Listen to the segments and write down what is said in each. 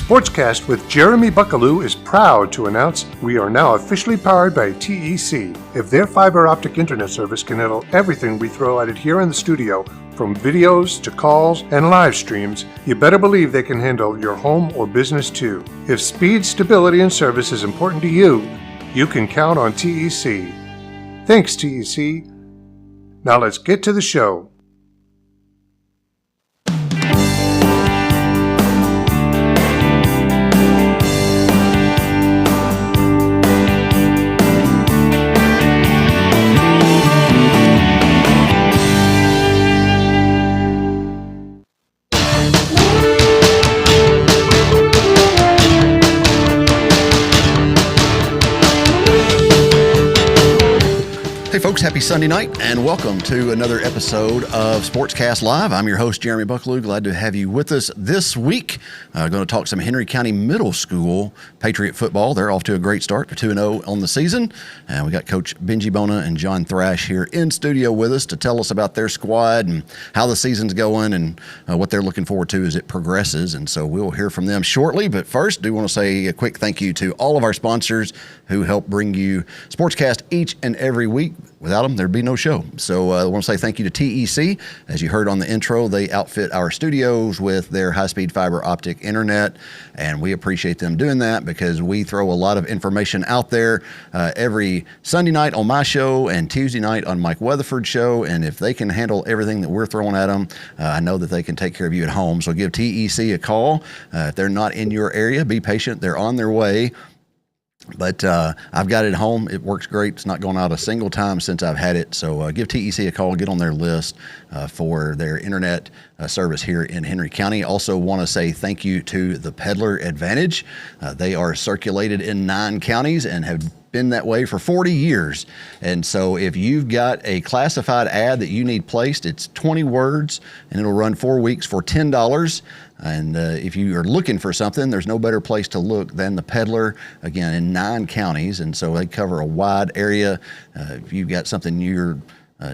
SportsCast with Jeremy Buckelew is proud to announce we are now officially powered by TEC. If their fiber optic internet service can handle everything we throw at it here in the studio, from videos to calls and live streams, you better believe they can handle your home or business too. If speed, stability, and service is important to you, you can count on TEC. Thanks, TEC. Now let's get to the show. Hey folks, happy Sunday night and welcome to another episode of SportsCast Live. I'm your host, Jeremy Buckelew. Glad to have you with us this week. Going to talk some Henry County Middle School Patriot football. They're off to a great start, 2-0 on the season. And we got Coach Benji, Bona, and John Thrash here in studio with us to tell us about their squad and how the season's going and what they're looking forward to as it progresses. And so we'll hear from them shortly. But first, do want to say a quick thank you to all of our sponsors who help bring you SportsCast each and every week. Without them, there'd be no show. So I want to say thank you to TEC. As you heard on the intro, they outfit our studios with their high-speed fiber optic internet, and we appreciate them doing that because we throw a lot of information out there every Sunday night on my show and Tuesday night on Mike Weatherford's show, and if they can handle everything that we're throwing at them, I know that they can take care of you at home. So give TEC a call. If they're not in your area, be patient. They're on their way. But I've got it at home. It works great. It's not gone out a single time since I've had it. So give TEC a call. Get on their list for their internet service here in Henry County. Also want to say thank you to the Peddler Advantage. They are circulated in 9 counties and have been that way for 40 years. And so if you've got a classified ad that you need placed, it's 20 words and it'll run 4 weeks for $10. And if you are looking for something, there's no better place to look than the Peddler, again, in 9 counties. And so they cover a wide area. If you've got something you're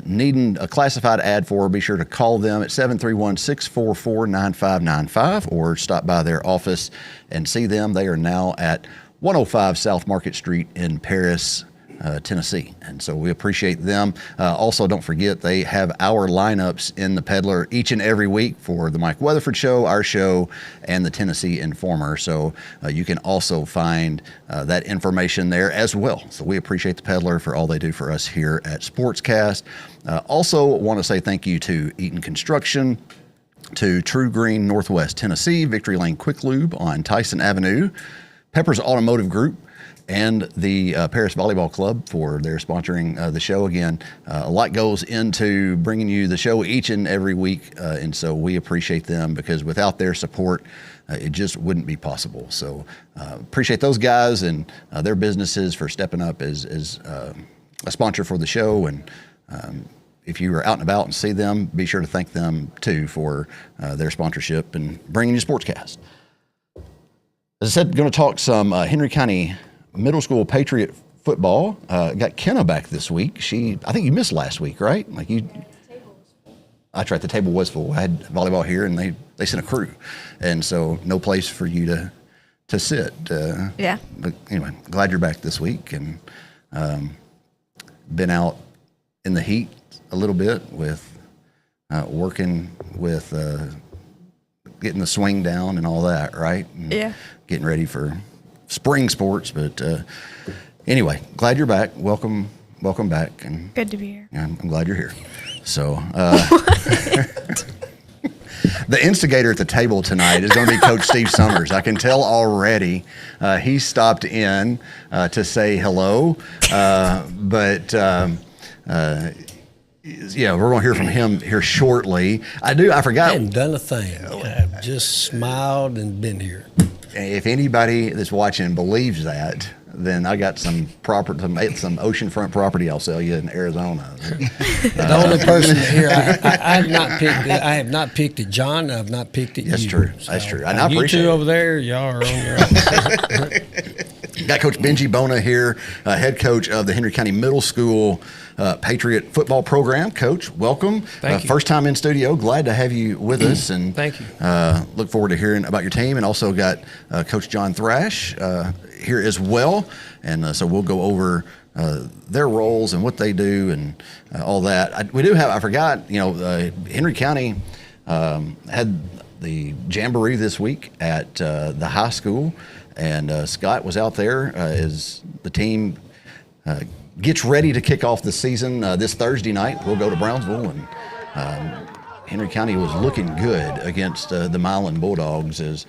needing a classified ad for, be sure to call them at 731-644-9595 or stop by their office and see them. They are now at 105 South Market Street in Paris, Tennessee. And so we appreciate them. Also, don't forget, they have our lineups in the Peddler each and every week for the Mike Weatherford Show, our show, and the Tennessee Informer. So you can also find that information there as well. So we appreciate the Peddler for all they do for us here at SportsCast. Also want to say thank you to Eaton Construction, to True Green Northwest Tennessee, Victory Lane Quick Lube on Tyson Avenue, Pepper's Automotive Group, and the Paris Volleyball Club for their sponsoring the show. Again, a lot goes into bringing you the show each and every week, and so we appreciate them because without their support, it just wouldn't be possible. So appreciate those guys and their businesses for stepping up as a sponsor for the show. And if you are out and about and see them, be sure to thank them too for their sponsorship and bringing you SportsCast. As I said, going to talk some Henry County Middle School Patriot football. Got Kenna back this week. I think you missed last week, right? Like you. That's right. The table was full. I had volleyball here, and they sent a crew, and so no place for you to sit. Yeah. But anyway, glad you're back this week, and been out in the heat a little bit with working with getting the swing down and all that, right? And yeah. Getting ready for spring sports, but anyway, glad you're back. Welcome back. And good to be here. I'm glad you're here. So the instigator at the table tonight is going to be Coach Steve Summers. I can tell already. He stopped in to say hello, but yeah, we're going to hear from him here shortly. I forgot. I haven't done a thing. I've just smiled and been here. If anybody that's watching believes that, then I got some oceanfront property I'll sell you in Arizona. The only person here, I have not picked it, John. I've not picked it. That's you. true. So, That's true. And I you appreciate two it. over there, y'all are on your own. Got Coach Benji Bona here, head coach of the Henry County Middle School Patriot football program. Coach, welcome. Thank you. First time in studio. Glad to have you with us. And Thank you. Look forward to hearing about your team. And also got Coach John Thrash here as well. And so we'll go over their roles and what they do and all that. I forgot, Henry County had the Jamboree this week at the high school. And Scott was out there as the team gets ready to kick off the season this Thursday night. We'll go to Brownsville, and Henry County was looking good against the Milan Bulldogs as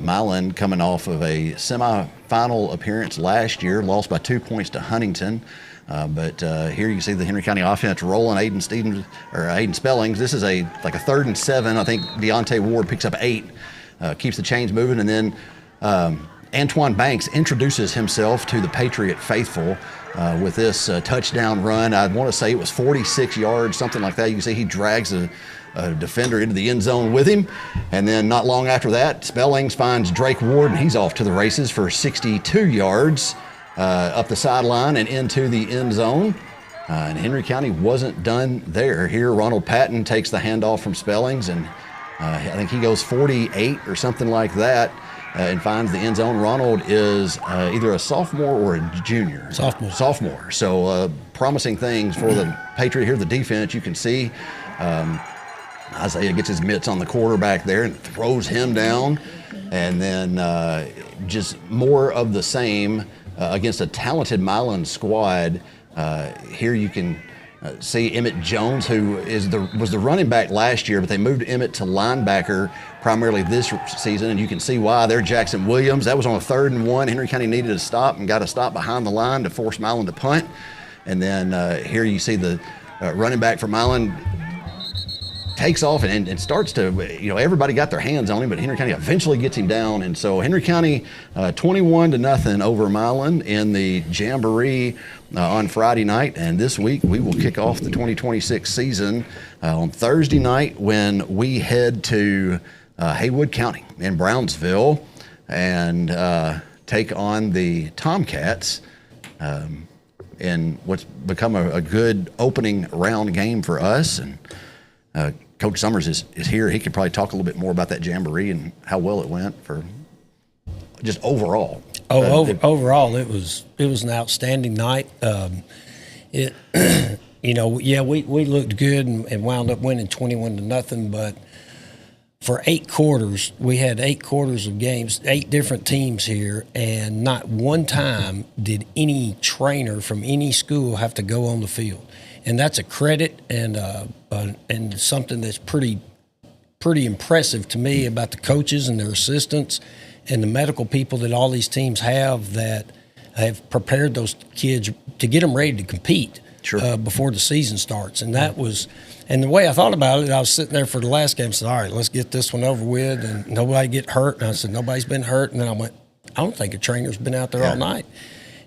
Milan, coming off of a semifinal appearance last year, lost by 2 points to Huntington. But here you see the Henry County offense rolling. Aiden Spellings. This is like a 3rd and 7. I think Deontay Ward picks up 8, keeps the chains moving, and then Antoine Banks introduces himself to the Patriot faithful with this touchdown run. I want to say it was 46 yards, something like that. You can see he drags a defender into the end zone with him. And then not long after that, Spellings finds Drake Ward, and he's off to the races for 62 yards up the sideline and into the end zone. And Henry County wasn't done there. Here, Ronald Patton takes the handoff from Spellings, and I think he goes 48 or something like that. And finds the end zone. Ronald is either a sophomore or a junior. Sophomore. So promising things for the Patriot here. The defense, you can see Isaiah gets his mitts on the quarterback there and throws him down. And then just more of the same against a talented Milan squad. Here you can see Emmett Jones, who was the running back last year, but they moved Emmett to linebacker primarily this season, and you can see why. There, Jackson Williams. That was on a 3rd and 1. Henry County needed a stop and got a stop behind the line to force Milan to punt. And then here you see the running back for Milan takes off and starts to, everybody got their hands on him, but Henry County eventually gets him down. And so Henry County 21-0 over Milan in the Jamboree on Friday night. And this week we will kick off the 2026 season on Thursday night when we head to Haywood County in Brownsville and take on the Tomcats in what's become a good opening round game for us. And Coach Summers is here. He could probably talk a little bit more about that Jamboree and how well it went for just overall. Overall, it was an outstanding night. We looked good and wound up winning 21-0. But for 8 quarters, we had 8 quarters of games, 8 different teams here, and not one time did any trainer from any school have to go on the field. And that's a credit and something that's pretty impressive to me about the coaches and their assistants and the medical people that all these teams have that have prepared those kids to get them ready to compete before the season starts. And that was – and the way I thought about it, I was sitting there for the last game and said, all right, let's get this one over with and nobody get hurt. And I said, nobody's been hurt. And then I went, I don't think a trainer's been out there all night.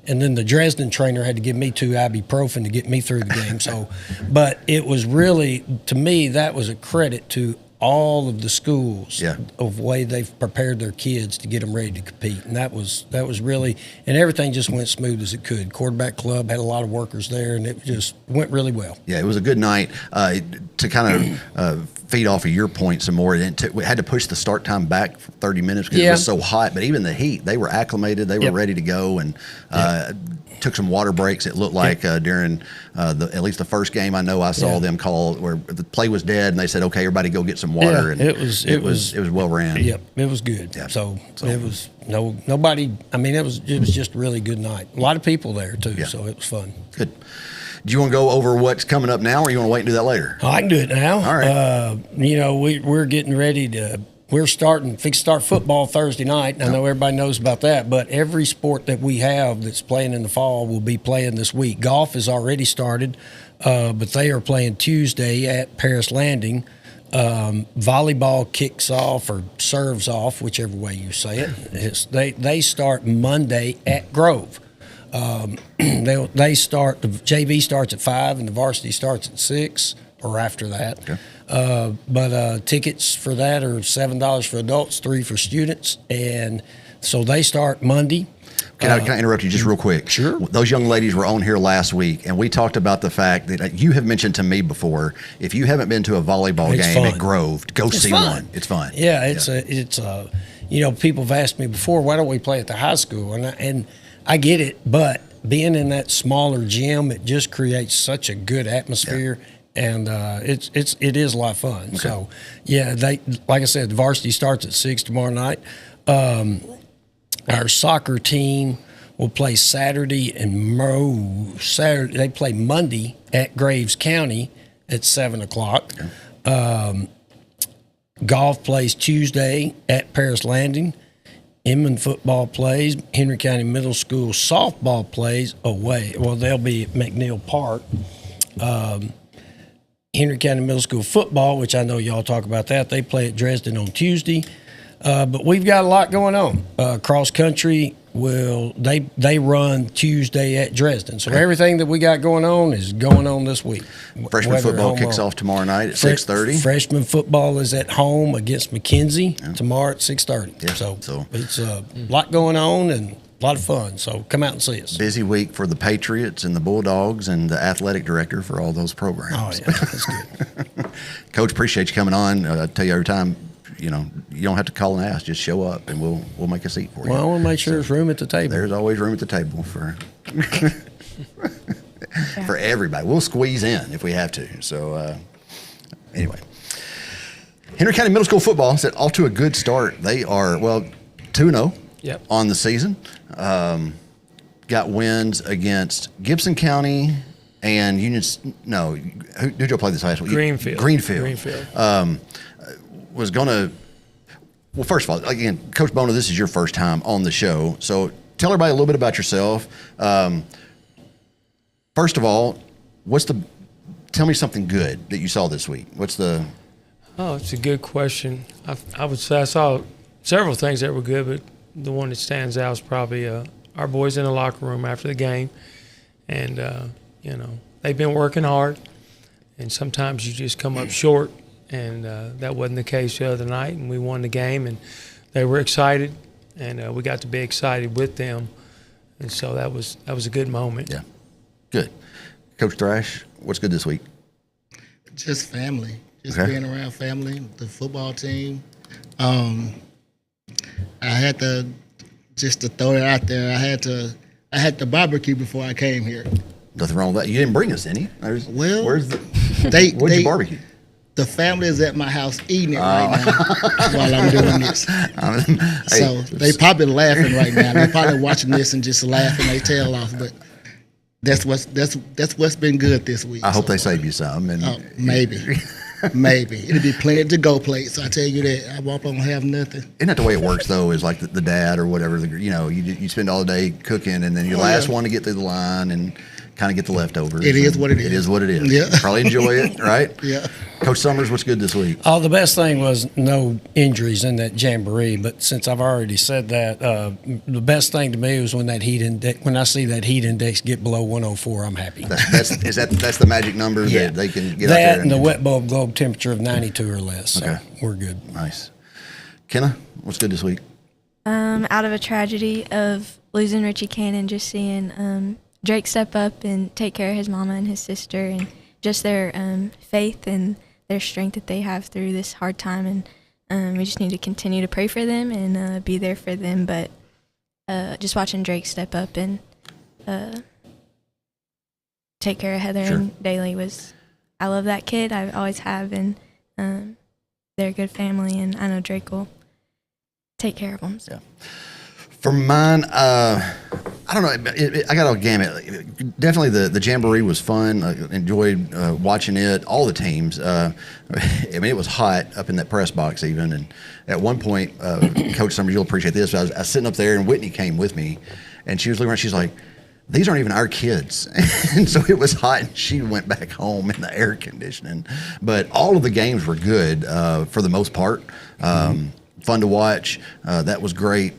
And then the Dresden trainer had to give me 2 ibuprofen to get me through the game. So, but it was really, to me, that was a credit to all of the schools of the way they've prepared their kids to get them ready to compete. And that was really, and everything just went smooth as it could. Quarterback club had a lot of workers there, and it just went really well. Yeah, it was a good night. To kind of feed off of your point some more, we had to push the start time back for 30 minutes because it was so hot. But even the heat, they were acclimated. They were ready to go, and took some water breaks. It looked like during at least the first game I know I saw them call where the play was dead, and they said, "Okay, everybody go get some water." And it was well ran. Yep, it was good. Yeah. So it was nobody. I mean, it was just a really good night. A lot of people there too, so it was fun. Good. Do you want to go over what's coming up now, or you want to wait and do that later? I can do it now. All right. We're getting ready to. We're starting to start football Thursday night. I know everybody knows about that, but every sport that we have that's playing in the fall will be playing this week. Golf has already started, but they are playing Tuesday at Paris Landing. Volleyball kicks off or serves off, whichever way you say it. They start Monday at Grove. They start, the JV starts at 5 and the varsity starts at 6 or after that. Okay. But tickets for that are $7 for adults, $3 for students, and so they start Monday. Can I interrupt you just real quick? Sure. Those young ladies were on here last week, and we talked about the fact that you have mentioned to me before, if you haven't been to a volleyball game at Grove, go see one. It's fun. Yeah, it's people have asked me before, why don't we play at the high school? And I get it, but being in that smaller gym, it just creates such a good atmosphere. Yeah. And it is a lot of fun. Okay. So, yeah, like I said, the varsity starts at 6 tomorrow night. Our soccer team will play Saturday they play Monday at Graves County at 7 o'clock. Okay. Golf plays Tuesday at Paris Landing. Inman football plays. Henry County Middle School softball plays away. Well, they'll be at McNeil Park. Henry County Middle School football, which I know y'all talk about that, they play at Dresden on Tuesday. But we've got a lot going on. Cross country they run Tuesday at Dresden. So everything that we got going on is going on this week. Freshman football kicks off tomorrow night at 6:30. Freshman football is at home against McKenzie tomorrow at 6:30. Yeah. So it's a lot going on and a lot of fun. So come out and see us. Busy week for the Patriots and the Bulldogs and the athletic director for all those programs. Oh, yeah, that's good. Coach, appreciate you coming on. I tell you every time, you don't have to call and ask. Just show up, and we'll make a seat for you. Well, I want to make sure there's room at the table. There's always room at the table for for everybody. We'll squeeze in if we have to. So anyway, Henry County Middle School football is off to a good start. They are 2-0 on the season. Got wins against Gibson County and Union. No, who did you play this high school? Greenfield. Was going to. Well, first of all, again, Coach Bona, this is your first time on the show, so tell everybody a little bit about yourself. First of all, tell me something good that you saw this week. Oh, it's a good question. I would say I saw several things that were good, but the one that stands out is probably our boys in the locker room after the game. And, they've been working hard, and sometimes you just come up short, and that wasn't the case the other night, and we won the game, and they were excited, and we got to be excited with them. And so that was a good moment. Yeah, good. Coach Thrash, what's good this week? Just family. Being around family, the football team. I had to throw it out there. I had to barbecue before I came here. Nothing wrong with that. You didn't bring us any. What'd you barbecue? The family is at my house eating it right now while I'm doing this. So they probably laughing right now. They're probably watching this and just laughing their tail off. But that's what's been good this week. I hope they save you some. Maybe. It'll be plenty to go plates. I tell you that. I won't have nothing. Isn't that the way it works though? Is like the dad or whatever. You spend all day cooking, and then you're the last one to get through the line and kind of get the leftovers. It is what it is. It is what it is. Yeah. Probably enjoy it, right? Yeah. Coach Summers, what's good this week? Oh, the best thing was no injuries in that Jamboree. But since I've already said that, the best thing to me was when I see that heat index get below 104, I'm happy. That's the magic number that they can get out there. That and the wet bulb globe temperature of 92 or less. So we're good. Nice. Kenna, what's good this week? Out of a tragedy of losing Richie Cannon, just seeing Drake step up and take care of his mama and his sister, and just their faith and their strength that they have through this hard time. And we just need to continue to pray for them and be there for them. But just watching Drake step up and take care of Heather and Daly I love that kid. I always have, and they're a good family, and I know Drake will take care of them. So. Yeah. For mine, I don't know. I got a gamut. Definitely the Jamboree was fun. I enjoyed watching it. All the teams. It was hot up in that press box even. And at one point, Coach Summers, you'll appreciate this. I was sitting up there, and Whitney came with me, and she was looking around. She's like, "These aren't even our kids." And so it was hot, and she went back home in the air conditioning. But all of the games were good for the most part. Fun to watch. That was great.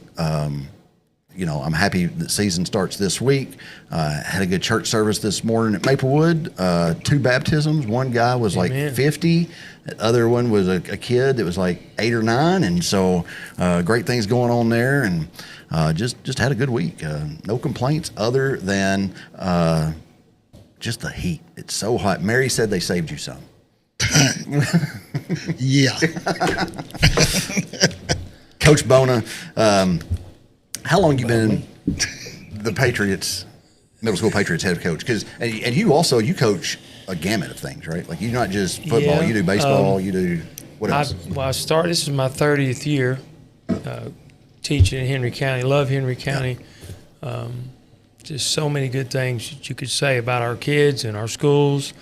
I'm happy that season starts this week. Had a good church service this morning at Maplewood. 2 baptisms. One guy was like Amen. 50. The other one was a kid that was like 8 or 9. And so great things going on there. And just had a good week. No complaints other than just the heat. It's so hot. Mary said they saved you some. Yeah. Coach Bona, how long you been the Patriots, middle school Patriots head coach? Because and you also coach a gamut of things, right? Like you're not just football, Yeah, you do baseball, you do what else? This is my 30th year teaching in Henry County. Love Henry County. Just so many good things that you could say about our kids and our schools,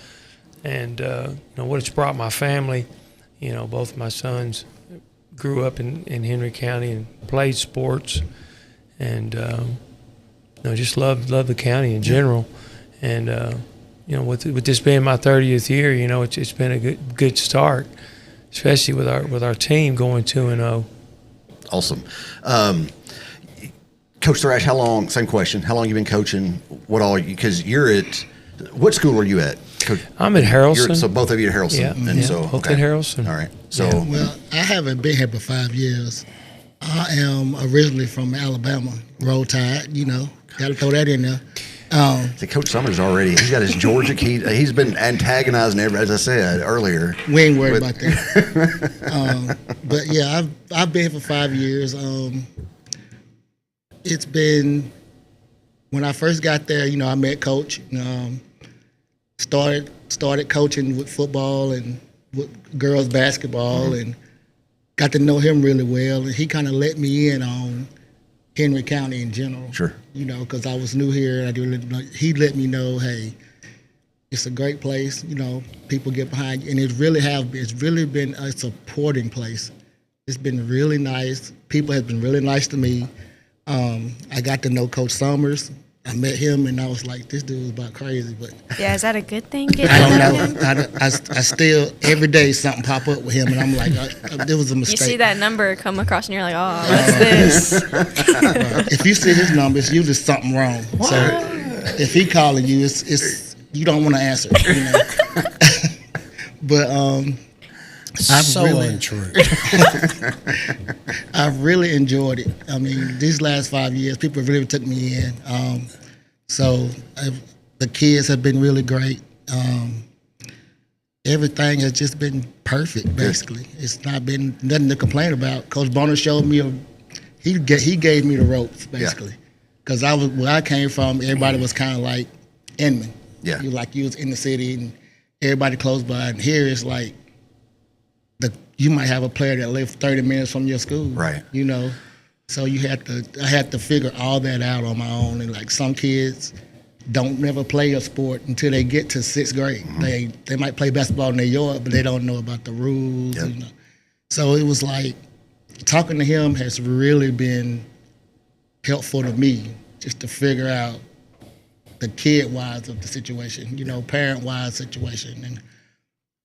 and what it's brought my family. Both my sons grew up in Henry County and played sports, and just love the county in general. And with this being my 30th year, it's been a good start, especially with our team going 2-0. Awesome. Coach Thrash, same question, how long you been coaching? What all, because you're at, what school are you at? Coach, I'm at Harrelson. So both of you at Harrelson. Yeah, and yeah, so, both at Harrelson. All right. So, Well, I haven't been here for 5 years. I am originally from Alabama, Roll Tide, got to throw that in there. see, Coach Summers already, he's got his Georgia key. He's been antagonizing everybody, as I said earlier. We ain't worried about that. But yeah, I've been here for 5 years. It's been, when I first got there, I met Coach. Started coaching with football and with girls basketball, and got to know him really well. And he kind of let me in on Henry County in general. Sure. Because I was new here, and he let me know, hey, it's a great place. People get behind you, and it's really been a supporting place. It's been really nice. People have been really nice to me. I got to know Coach Summers. I met him, and I was like, this dude is about crazy. But Yeah, is that a good thing? I don't know. I still, every day something pop up with him, and I'm like, there was a You mistake. see that number come across, and you're like, oh, what's this? If you see his number, it's usually something wrong. What? So if he calling you, it's you don't want to answer. But untrue. I've really enjoyed it. I mean, these last 5 years, people really took me in. The kids have been really great. Everything has just been perfect, basically. It's not been nothing to complain about. Coach Bona showed me, he gave me the ropes, basically. Because where I came from, everybody was kind of like Inman. Yeah. You was in the city and everybody close by. And here it's like, you might have a player that lives 30 minutes from your school. Right. So I had to figure all that out on my own. And like some kids don't never play a sport until they get to 6th grade. Mm-hmm. They might play basketball in their yard, but they don't know about the rules. Yep. So it was like, talking to him has really been helpful to me, just to figure out the kid-wise of the situation, parent-wise situation. And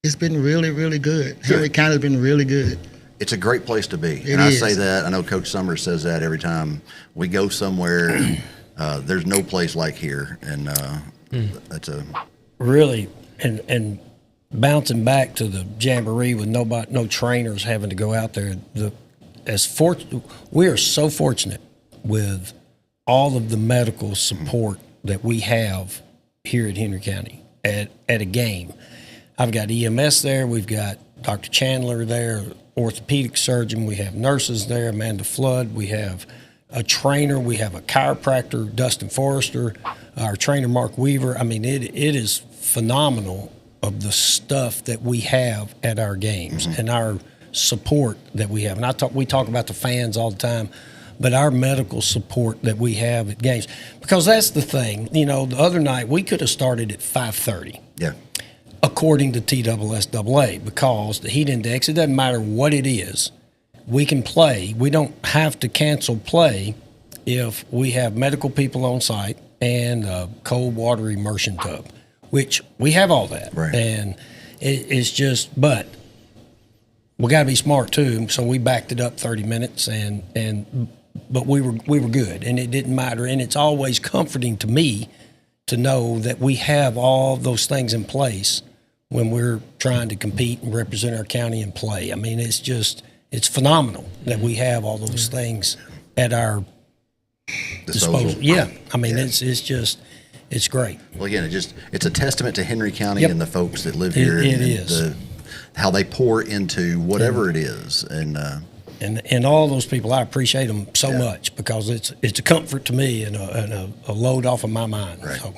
it's been really, really good. Henry County's been really good. It's a great place to be. I say that. I know Coach Summers says that every time we go somewhere. There's no place like here. And that's a... Really, and bouncing back to the Jamboree with no trainers having to go out there, we are so fortunate with all of the medical support that we have here at Henry County at a game. I've got EMS there. We've got Dr. Chandler there, orthopedic surgeon. We have nurses there, Amanda Flood. We have a trainer. We have a chiropractor, Dustin Forrester, our trainer, Mark Weaver. I mean, it is phenomenal of the stuff that we have at our games and our support that we have. And we talk about the fans all the time, but our medical support that we have at games. Because that's the thing. The other night we could have started at 5:30. Yeah. According to TSSAA, because the heat index, it doesn't matter what it is, we can play. We don't have to cancel play if we have medical people on site and a cold water immersion tub, which we have all that. Right. And it's just, but we got to be smart too. So we backed it up 30 minutes, and but we were good, and it didn't matter. And it's always comforting to me to know that we have all those things in place when we're trying to compete and represent our county and play. I mean, it's phenomenal that we have all those things at our disposal. Yeah, I mean, it's great. Well, again, it's a testament to Henry County and the folks that live here. It is. How they pour into whatever it is, and all those people, I appreciate them so much, because it's a comfort to me and a load off of my mind. Right. So.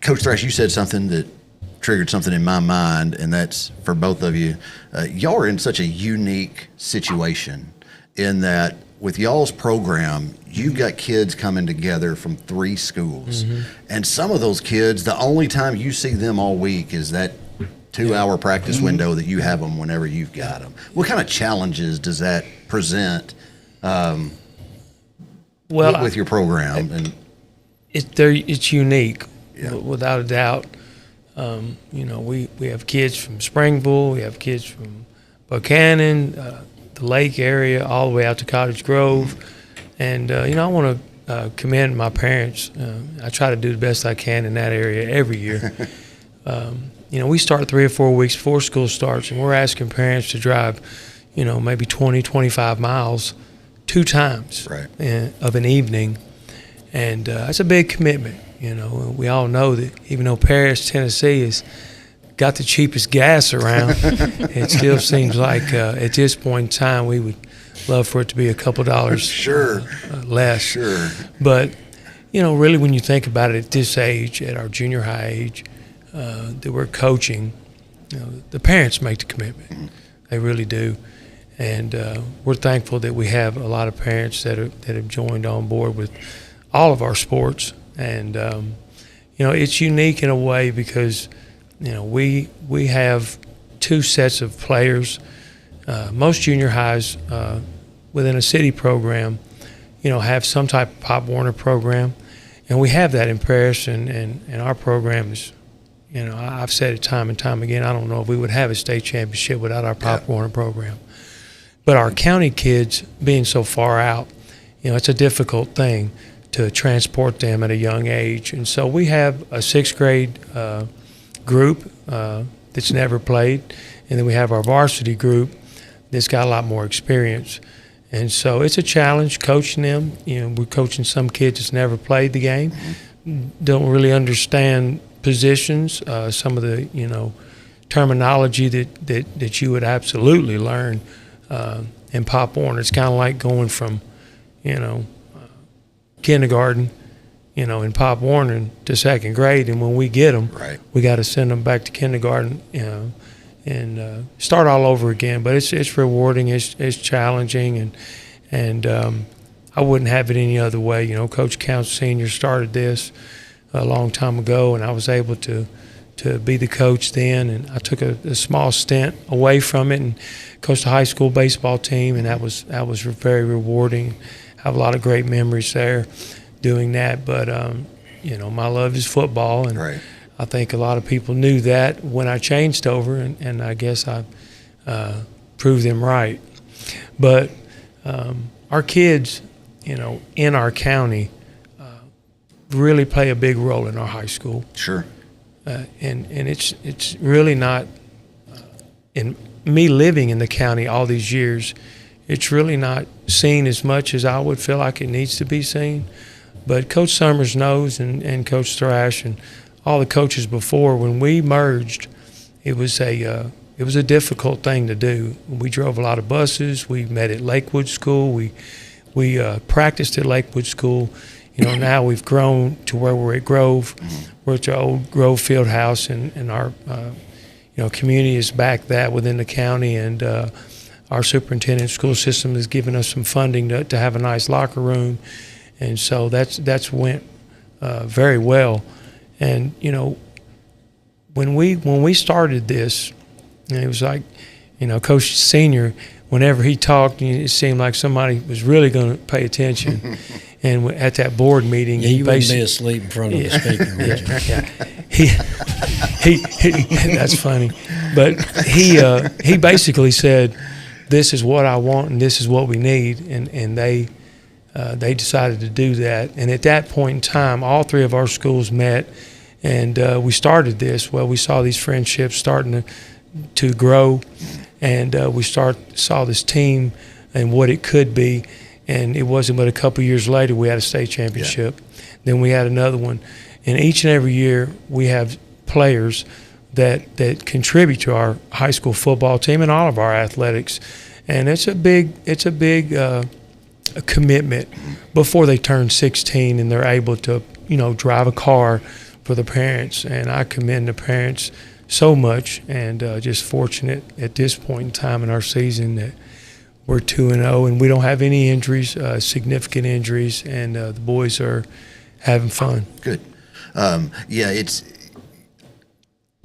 Coach Thrash, you said something that triggered something in my mind, and that's for both of you. Y'all are in such a unique situation in that with y'all's program, you've got kids coming together from 3 schools. Mm-hmm. And some of those kids, the only time you see them all week is that 2-hour practice window that you have them whenever you've got them. What kind of challenges does that present with your program? It's unique, without a doubt. We have kids from Springville, we have kids from Buchanan, the Lake area, all the way out to Cottage Grove. And, I want to commend my parents. I try to do the best I can in that area every year. We start 3 or 4 weeks before school starts, and we're asking parents to drive, maybe 20, 25 miles 2 times of an evening. And that's a big commitment. We all know that even though Paris, Tennessee has got the cheapest gas around, it still seems like at this point in time we would love for it to be a couple dollars less. Sure. But, really when you think about it at this age, at our junior high age, that we're coaching, the parents make the commitment. Mm-hmm. They really do. And we're thankful that we have a lot of parents that have joined on board with all of our sports. And, it's unique in a way because, we have 2 sets of players. Most junior highs within a city program, have some type of Pop Warner program. And we have that in Paris, and our program is, I've said it time and time again, I don't know if we would have a state championship without our Pop Warner program. But our county kids being so far out, it's a difficult thing to transport them at a young age. And so we have a 6th grade group that's never played, and then we have our varsity group that's got a lot more experience. And so it's a challenge coaching them. We're coaching some kids that's never played the game, don't really understand positions, some of the terminology that you would absolutely learn in Pop Warner. It's kind of like going from kindergarten in Pop Warner to 2nd grade, and when we get them, we got to send them back to kindergarten and start all over again. But it's rewarding, it's challenging, and I wouldn't have it any other way. Coach Counts Sr. started this a long time ago, and I was able to be the coach then, and I took a small stint away from it and coached a high school baseball team, and that was very rewarding. I have a lot of great memories there doing that, but my love is football, and I think a lot of people knew that when I changed over, and I guess I proved them right. But our kids, in our county, really play a big role in our high school. Sure. And it's really not, in me living in the county all these years, it's really not seen as much as I would feel like it needs to be seen. But Coach Summers knows, and Coach Thrash and all the coaches before, when we merged, it was a difficult thing to do. We drove a lot of buses. We met at Lakewood School. We practiced at Lakewood School. Now we've grown to where we're at Grove. We're at the old Grove Field House, and our community has backed that within the county, and our superintendent school system has given us some funding to have a nice locker room, and so that's went very well. And when we started this, it was like Coach Senior, whenever he talked, it seemed like somebody was really going to pay attention. And at that board meeting, he wouldn't be asleep in front of the speaker. He that's funny, but he basically said, "This is what I want, and this is what we need," and they they decided to do that. And at that point in time, all three of our schools met, and we started this. Well, we saw these friendships starting to grow, and we saw this team and what it could be. And it wasn't but a couple years later we had a state championship. Then we had another one. And each and every year we have players that contribute to our high school football team and all of our athletics. And it's a big a commitment before they turn 16 and they're able to, drive a car for the parents. And I commend the parents so much, and just fortunate at this point in time in our season that we're 2-0 and we don't have any injuries, significant injuries, and the boys are having fun. Good. It's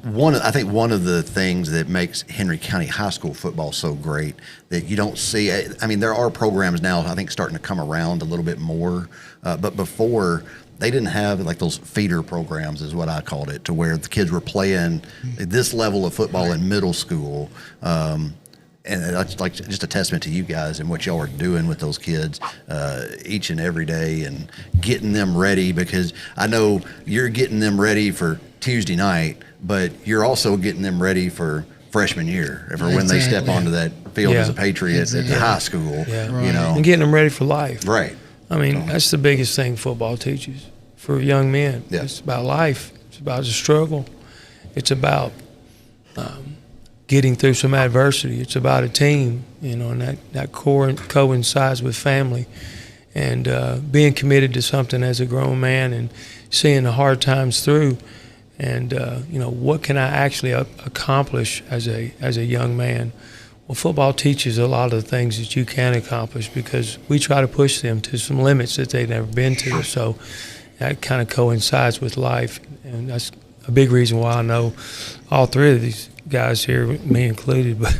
I think one of the things that makes Henry County High School football so great that you don't see. I mean, there are programs now, I think, starting to come around a little bit more, but before they didn't have like those feeder programs, is what I called it, to where the kids were playing this level of football in middle school. And that's like just a testament to you guys and what y'all are doing with those kids each and every day and getting them ready, because I know you're getting them ready for Tuesday night, but you're also getting them ready for freshman year, for when they step onto that field as a Patriot at the high school, and getting them ready for life. Right. I mean, that's the biggest thing football teaches for young men. Yeah. It's about life. It's about the struggle. It's about getting through some adversity. It's about a team, and that coincides with family. And being committed to something as a grown man and seeing the hard times through. And, what can I actually accomplish as a young man? Well, football teaches a lot of the things that you can accomplish, because we try to push them to some limits that they've never been to. So that kind of coincides with life. And that's a big reason why I know all three of these guys here, me included, but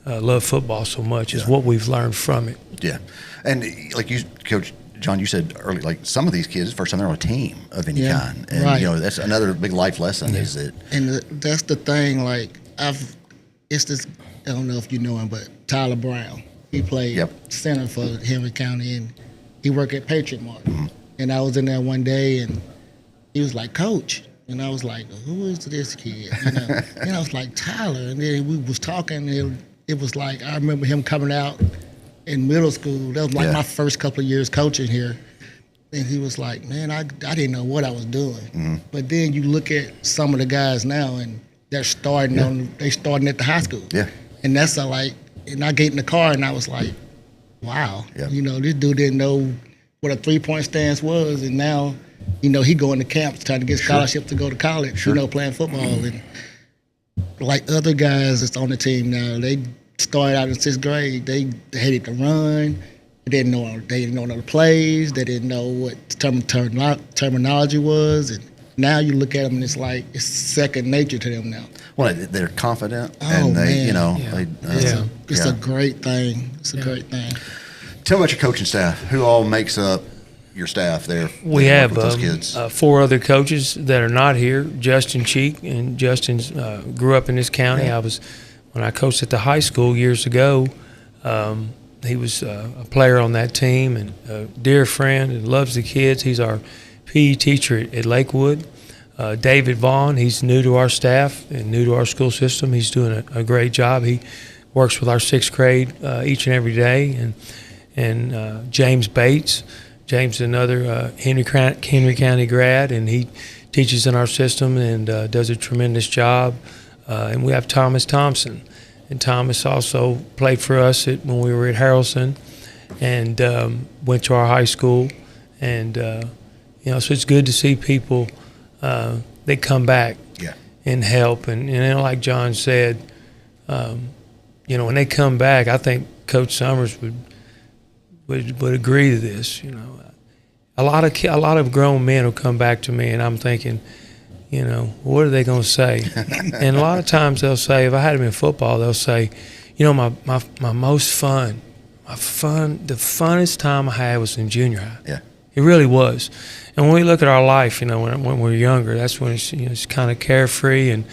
love football so much is what we've learned from it. Yeah. And like you, Coach John, you said earlier, like some of these kids, first time they're on a team of any kind. And, that's another big life lesson is that. And that's the thing, like, it's this, I don't know if you know him, but Tyler Brown. He played center for Henry County, and he worked at Patriot Market. Mm-hmm. And I was in there one day, and he was like, "Coach." And I was like, "Who is this kid?" And I was like, "Tyler." And then we was talking, and it was like, I remember him coming out in middle school. That was like my first couple of years coaching here. And he was like, "Man, I didn't know what I was doing." Mm-hmm. But then you look at some of the guys now, and they're starting at the high school. Yeah. And that's and I get in the car, and I was like, wow. Yeah. This dude didn't know what a 3-point stance was, and now, he going to camps trying to get scholarship to go to college, playing football. And like other guys that's on the team now, they started out in 6th grade. They hated to run. They didn't know the plays. They didn't know what terminology was. And now you look at them, and it's like it's second nature to them now. Well, they're confident, and they, it's a great thing. It's a great thing. Tell me about your coaching staff. Who all makes up your staff there? We have those kids? 4 other coaches that are not here. Justin Cheek, and Justin grew up in this county. When I coached at the high school years ago, he was a player on that team and a dear friend and loves the kids. He's our PE teacher at Lakewood. David Vaughn, he's new to our staff and new to our school system. He's doing a great job. He works with our 6th grade each and every day. And James Bates. James is another Henry County grad, and he teaches in our system and does a tremendous job. And we have Thomas Thompson. And Thomas also played for us when we were at Harrelson and went to our high school. And, so it's good to see people they come back and help. And like John said, when they come back, I think Coach Summers would agree to this. A lot of grown men will come back to me, and I'm thinking, what are they going to say? And a lot of times they'll say, if I had them in football, they'll say, my most fun, the funnest time I had was in junior high. Yeah. It really was. And when we look at our life, when we're younger, that's when it's kind of carefree, and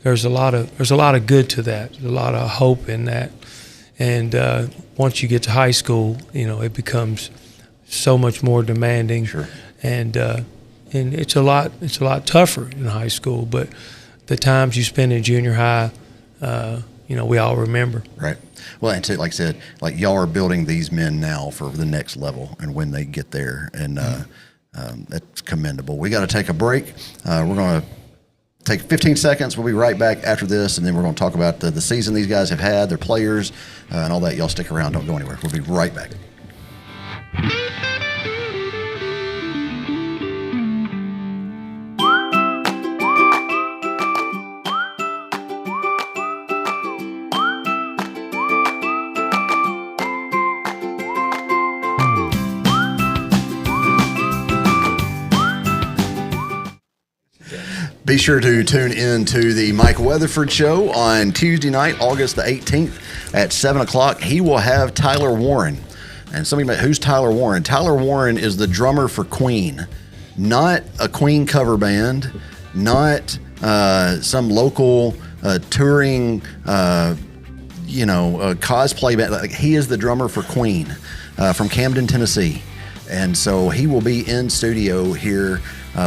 there's a lot of good to that. There's a lot of hope in that. And once you get to high school, it becomes so much more demanding. Sure. And it's a lot tougher in high school, but the times you spend in junior high, we all remember. Right. Well, and like I said, like y'all are building these men now for the next level and when they get there, and that's commendable. We got to take a break. We're going to take 15 seconds. We'll be right back after this, and then we're going to talk about the season these guys have had, their players, and all that. Y'all stick around. Don't go anywhere. We'll be right back. Be sure to tune in to the Mike Weatherford Show on Tuesday night, August the 18th at 7 o'clock. He will have Tyler Warren. And somebody might, who's Tyler Warren? Tyler Warren is the drummer for Queen. Not a Queen cover band, not some local touring, cosplay band. Like, he is the drummer for Queen from Camden, Tennessee. And so he will be in studio here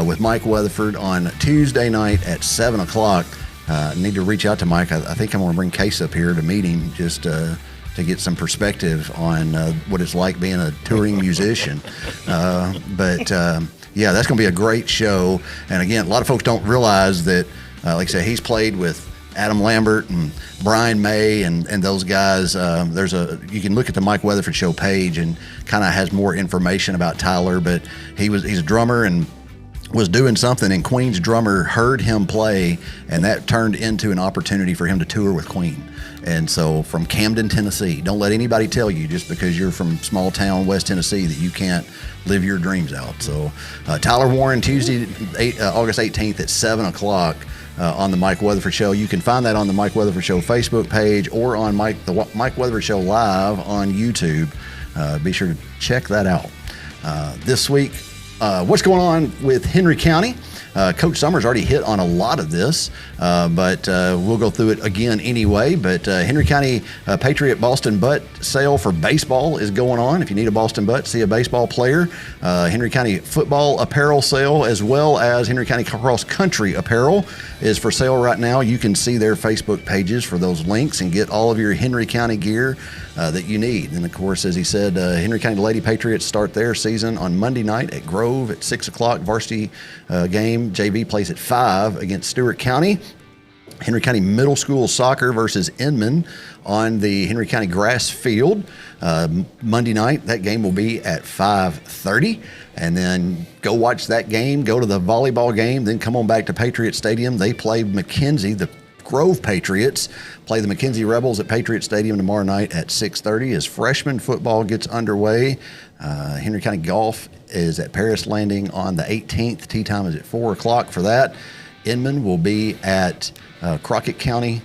with Mike Weatherford on Tuesday night at 7 o'clock. I need to reach out to Mike. I think I'm going to bring Case up here to meet him just to get some perspective on what it's like being a touring musician. But that's going to be a great show. And again, a lot of folks don't realize that, like I said, he's played with Adam Lambert and Brian May and those guys. You can look at the Mike Weatherford Show page and kind of has more information about Tyler, but he's a drummer and was doing something, and Queen's drummer heard him play, and that turned into an opportunity for him to tour with Queen. And so from Camden, Tennessee, don't let anybody tell you just because you're from small town West Tennessee that you can't live your dreams out. So Tyler Warren, Tuesday, August 18th at 7 o'clock on the Mike Weatherford Show. You can find that on the Mike Weatherford Show Facebook page or on the Mike Weatherford Show Live on YouTube. Be sure to check that out. This week, what's going on with Henry County? Coach Summers already hit on a lot of this, but we'll go through it again anyway. But Henry County Patriot Boston Butt sale for baseball is going on. If you need a Boston Butt, see a baseball player. Henry County football apparel sale, as well as Henry County cross country apparel, is for sale right now. You can see their Facebook pages for those links and get all of your Henry County gear that you need. And of course, as he said, Henry County Lady Patriots start their season on Monday night at Grove at 6 o'clock. Varsity game. JV plays at 5 against Stewart County. Henry County Middle School soccer versus Inman on the Henry County grass field. Monday night, that game will be at 5:30. And then go watch that game, go to the volleyball game, then come on back to Patriot Stadium. They play McKenzie. The Grove Patriots play the McKenzie Rebels at Patriot Stadium tomorrow night at 6:30 as freshman football gets underway. Henry County Golf is at Paris Landing on the 18th. Tee time is at 4 o'clock for that. Inman will be at Crockett County.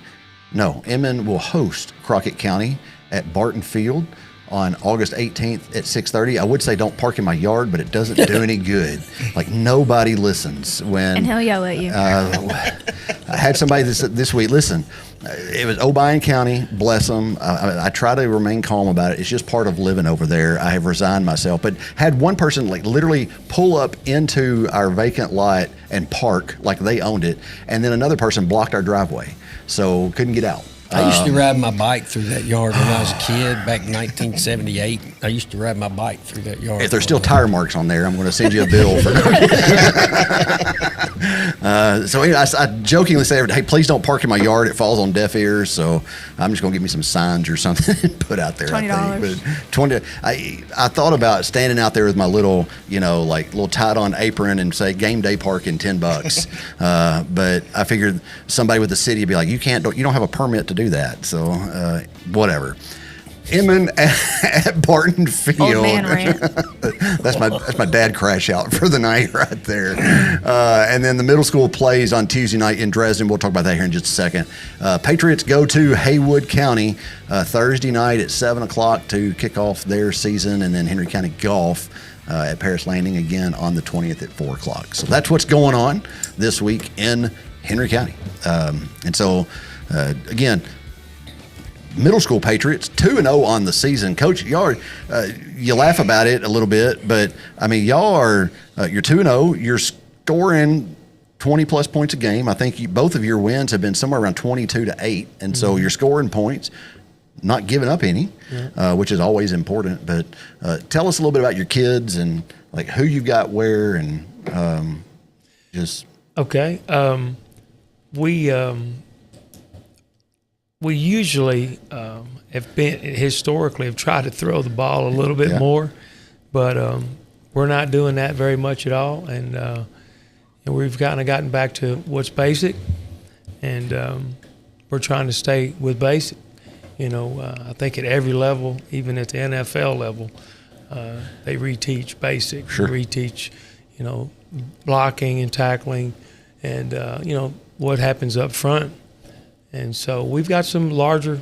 No, Inman will host Crockett County at Barton Field on August 18th at 6:30. I would say don't park in my yard, but it doesn't do any good. Like, nobody listens when... And he'll yell at you. I had somebody this week, listen, it was Obion County, bless them. I try to remain calm about it. It's just part of living over there. I have resigned myself, but had one person like literally pull up into our vacant lot and park like they owned it, and then another person blocked our driveway, so couldn't get out. I used to ride my bike through that yard when I was a kid back in 1978. I used to ride my bike through that yard. If there's still tire marks on there, I'm going to send you a bill for so anyway, I jokingly say, hey, please don't park in my yard. It falls on deaf ears. So I'm just going to give me some signs or something and put out there. $20. I think. But 20. I thought about standing out there with my little, little tied-on apron and say game day parking $10. But I figured somebody with the city would be like, you don't have a permit to do that. So whatever. Inman at Barton Field. Old man rant. That's my dad crash out for the night right there. And then the middle school plays on Tuesday night in Dresden. We'll talk about that here in just a second. Patriots go to Haywood County Thursday night at 7 o'clock to kick off their season, and then Henry County Golf at Paris Landing again on the 20th at 4 o'clock. So that's what's going on this week in Henry County. And so, again, middle school Patriots, 2-0 on the season. Coach, y'all are, you laugh about it a little bit, but I mean, y'all are you're 2-0. You're scoring 20-plus points a game. I think both of your wins have been somewhere around 22-8, and so you're scoring points, not giving up any, which is always important. But tell us a little bit about your kids and like who you've got where, and just okay. We usually have been historically have tried to throw the ball a little bit more, but we're not doing that very much at all, and we've kind of gotten back to what's basic, and we're trying to stay with basic. I think at every level, even at the NFL level, they reteach basic, reteach, blocking and tackling, and what happens up front. And so we've got some larger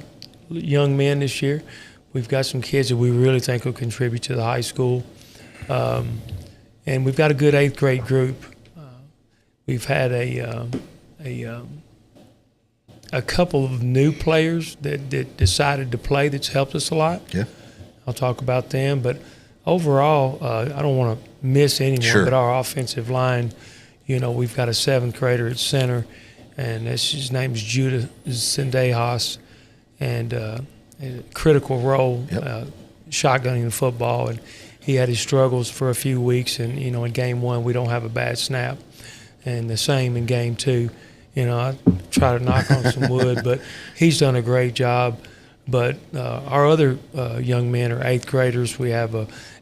young men this year. We've got some kids that we really think will contribute to the high school. And we've got a good 8th grade group. We've had a couple of new players that decided to play that's helped us a lot. Yeah. I'll talk about them. But overall, I don't want to miss anyone, but our offensive line, we've got a 7th grader at center, and his name is Judah Sendejas, and a critical role, shotgunning the football. And he had his struggles for a few weeks, and, in game 1 we don't have a bad snap. And the same in game 2. I try to knock on some wood, but he's done a great job. But our other young men are 8th graders. We have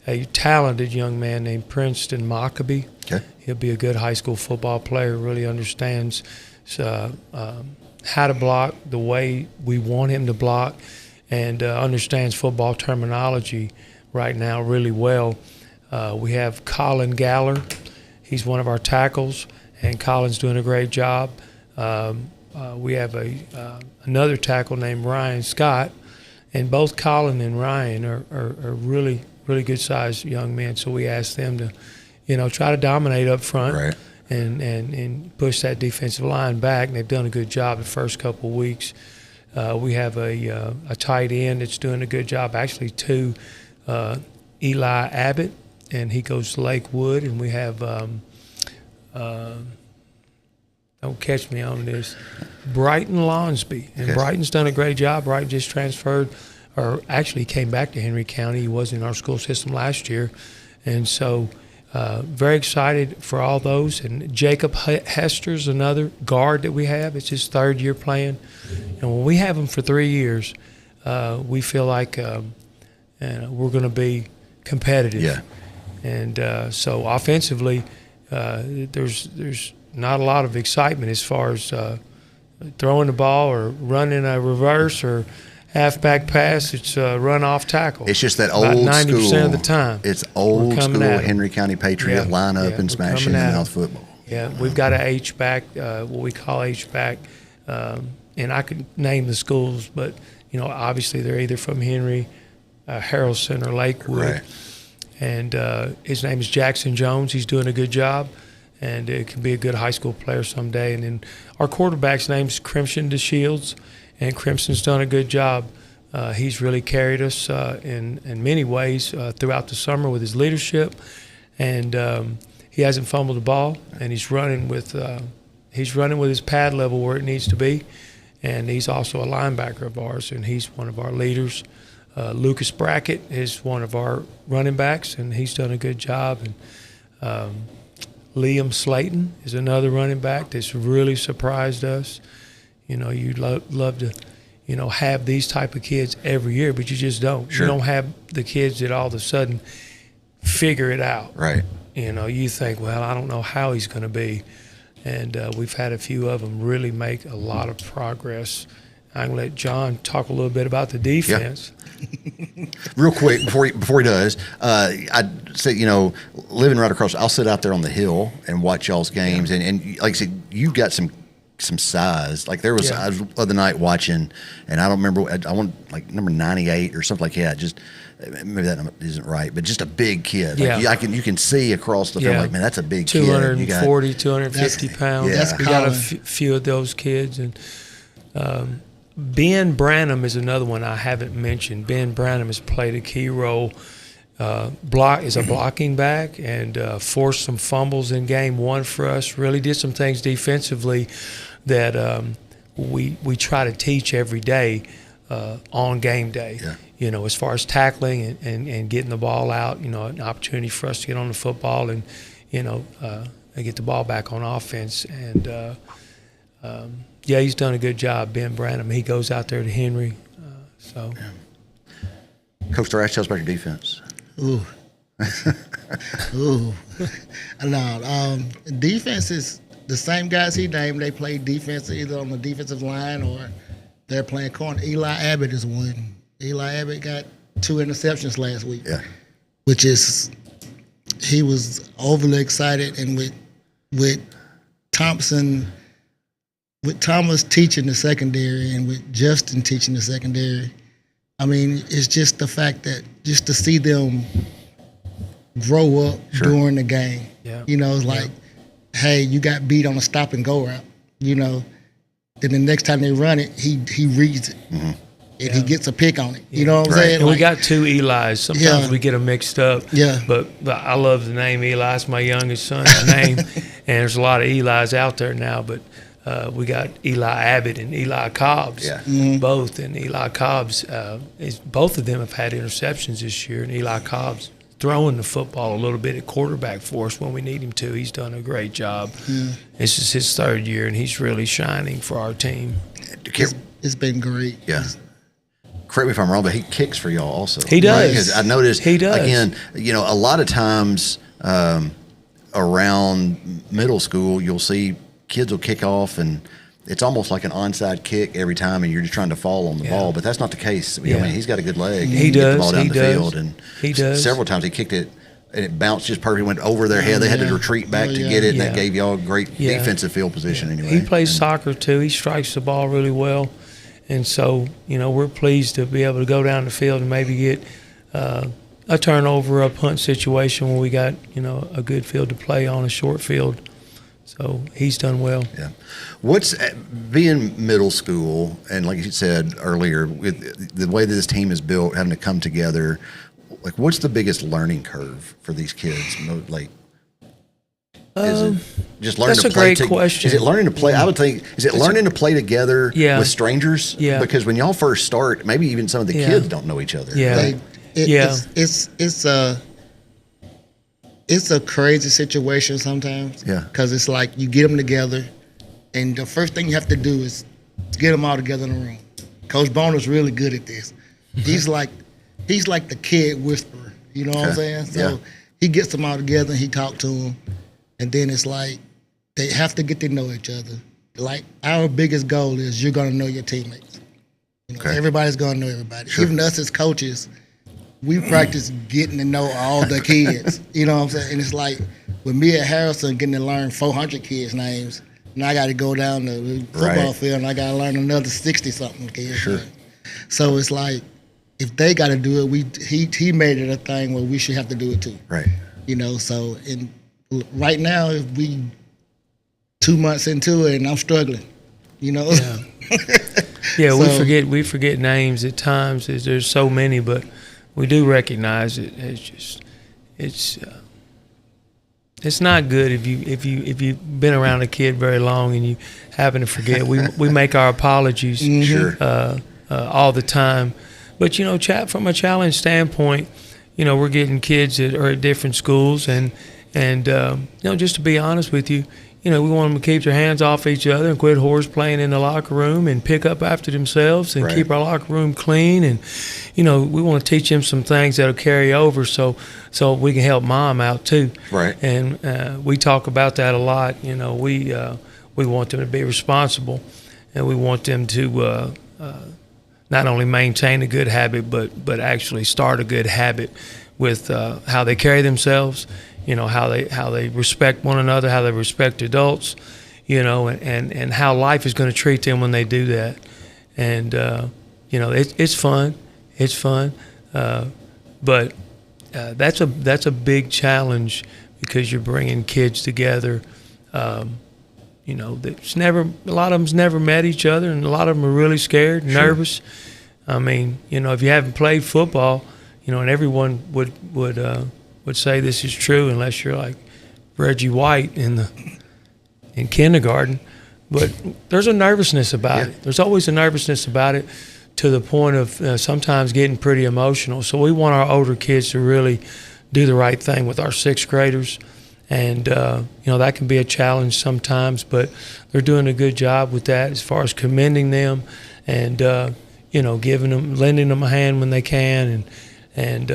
a talented young man named Princeton Maccabee. Okay. He'll be a good high school football player, really understands how to block the way we want him to block, and understands football terminology right now really well. We have Colin Galler. He's one of our tackles, and Colin's doing a great job. We have another tackle named Ryan Scott, and both Colin and Ryan are really, really good-sized young men. So we asked them to, try to dominate up front and push that defensive line back. And they've done a good job the first couple of weeks. We have a tight end that's doing a good job. Actually, 2, Eli Abbott, and he goes to Lakewood. And we have don't catch me on this, Brighton Lonsby. And Brighton's done a great job. Brighton just transferred, or actually came back to Henry County. He was in our school system last year. And so very excited for all those. And Jacob Hester's another guard that we have. It's his 3rd year playing. And when we have him for 3 years, we feel like we're going to be competitive. Yeah. And so offensively, there's not a lot of excitement as far as throwing the ball or running a reverse or halfback pass. It's run off tackle. It's just that old about 90% school. 90% of the time. It's old school Henry County Patriot line up and smashing in mouth football. Yeah, we've got an H-back, what we call H-back, and I could name the schools, but obviously they're either from Henry, Harrelson, or Lakewood. Right. And his name is Jackson Jones. He's doing a good job, and it can be a good high school player someday. And then our quarterback's name is Crimson DeShields, and Crimson's done a good job. He's really carried us in many ways throughout the summer with his leadership, and he hasn't fumbled the ball, and he's running with his pad level where it needs to be. And he's also a linebacker of ours, and he's one of our leaders. Lucas Brackett is one of our running backs, and he's done a good job. And Liam Slayton is another running back that's really surprised us. You'd love to, have these type of kids every year, but you just don't. Sure. You don't have the kids that all of a sudden figure it out. Right. You think, well, I don't know how he's going to be. And we've had a few of them really make a lot of progress. I'm going to let John talk a little bit about the defense. Yeah. Real quick, before he does, I'd say, living right across, I'll sit out there on the hill and watch y'all's games. Yeah. And like I said, you've got some size. Like I was the other night watching, and I don't remember, I want like number 98 or something like that. Just maybe that isn't right, but just a big kid. Like you can see across the field, like, man, that's a big 240, kid. 250 pounds. Yeah. We got a few of those kids, and Ben Branham is another one I haven't mentioned. Ben Branham has played a key role. Is a blocking back and forced some fumbles in game one for us. Really did some things defensively that we try to teach every day on game day. Yeah. You know, as far as tackling and getting the ball out, you know, an opportunity for us to get on the football and, you know, get the ball back on offense. And, yeah, he's done a good job, Ben Branham. He goes out there to Henry. Yeah. Coach Thrash, tell us about your defense. Ooh. Ooh. No, defense is the same guys he named. They play defense either on the defensive line or they're playing corner. Eli Abbott is one. Eli Abbott got 2 interceptions last week. Yeah. Which is, he was overly excited, and with Thompson, with Thomas teaching the secondary and with Justin teaching the secondary, I mean, it's just the fact that just to see them grow up during the game. Yeah. You know, it's like, hey, you got beat on a stop and go route, you know. Then the next time they run it, he reads it. Mm-hmm. And he gets a pick on it. You know what I'm saying? And we got 2 Eli's. Sometimes we get them mixed up. Yeah. But I love the name Eli. It's my youngest son's name. And there's a lot of Eli's out there now. But we got Eli Abbott and Eli Cobbs, both. And Eli Cobbs, both of them have had interceptions this year. And Eli Cobbs throwing the football a little bit at quarterback for us when we need him to. He's done a great job. This is his 3rd year, and he's really shining for our team. It's been great. Yeah. Correct me if I'm wrong, but he kicks for y'all also. He does. Right? 'Cause I noticed, he does. Again, you know, a lot of times around middle school, you'll see kids will kick off and it's almost like an onside kick every time, and you're just trying to fall on the ball. But that's not the case. I mean, he's got a good leg. He can does. Get the ball down the field, and he does. Several times he kicked it, and it bounced just perfectly, went over their head. They had to retreat back to get it, and that gave y'all a great defensive field position anyway. He plays soccer too. He strikes the ball really well. And so, you know, we're pleased to be able to go down the field and maybe get a turnover, a punt situation where we got, you know, a good field to play on, a short field. So he's done well. Yeah. What's being middle school, and like you said earlier, with the way that this team is built, having to come together, like what's the biggest learning curve for these kids? Like, is it just learning to play? That's a great question. Is it learning to play? I would think, is it learning to play together with strangers? Yeah. Because when y'all first start, maybe even some of the kids don't know each other. Yeah. It's a crazy situation sometimes. Yeah. Because it's like you get them together, and the first thing you have to do is get them all together in a room. Coach Bona's really good at this. He's like the kid whisperer. You know what I'm saying? So he gets them all together and he talks to them. And then it's like they have to get to know each other. Like our biggest goal is you're going to know your teammates. You know, everybody's going to know everybody. Sure. Even us as coaches, we practice getting to know all the kids. You know what I'm saying? And it's like with me at Harrison getting to learn 400 kids' names, now I got to go down to the football field and I got to learn another 60-something kids. Sure. So it's like if they got to do it, he made it a thing where we should have to do it too. Right. You know, so right now, if we 2 months into it and I'm struggling, you know. Yeah, we forget names at times. There's so many, but we do recognize it. It's not good if you've been around a kid very long and you happen to forget. We make our apologies all the time, but you know, from a challenge standpoint, you know, we're getting kids that are at different schools and you know, just to be honest with you, you know, we want them to keep their hands off each other and quit horse playing in the locker room and pick up after themselves and keep our locker room clean. And, you know, we want to teach them some things that'll carry over so we can help mom out too. Right. And we talk about that a lot. You know, we want them to be responsible, and we want them to not only maintain a good habit, but actually start a good habit with how they carry themselves. You know, how they respect one another, how they respect adults, you know, and how life is going to treat them when they do that. And, you know, it's fun. It's fun. But that's a big challenge because you're bringing kids together, that's never, a lot of them's never met each other, and a lot of them are really scared, nervous. I mean, if you haven't played football, and everyone would say this is true unless you're like Reggie White in kindergarten. But there's a nervousness about it. There's always a nervousness about it, to the point of sometimes getting pretty emotional. So we want our older kids to really do the right thing with our sixth graders. And, that can be a challenge sometimes, but they're doing a good job with that as far as commending them and, lending them a hand when they can and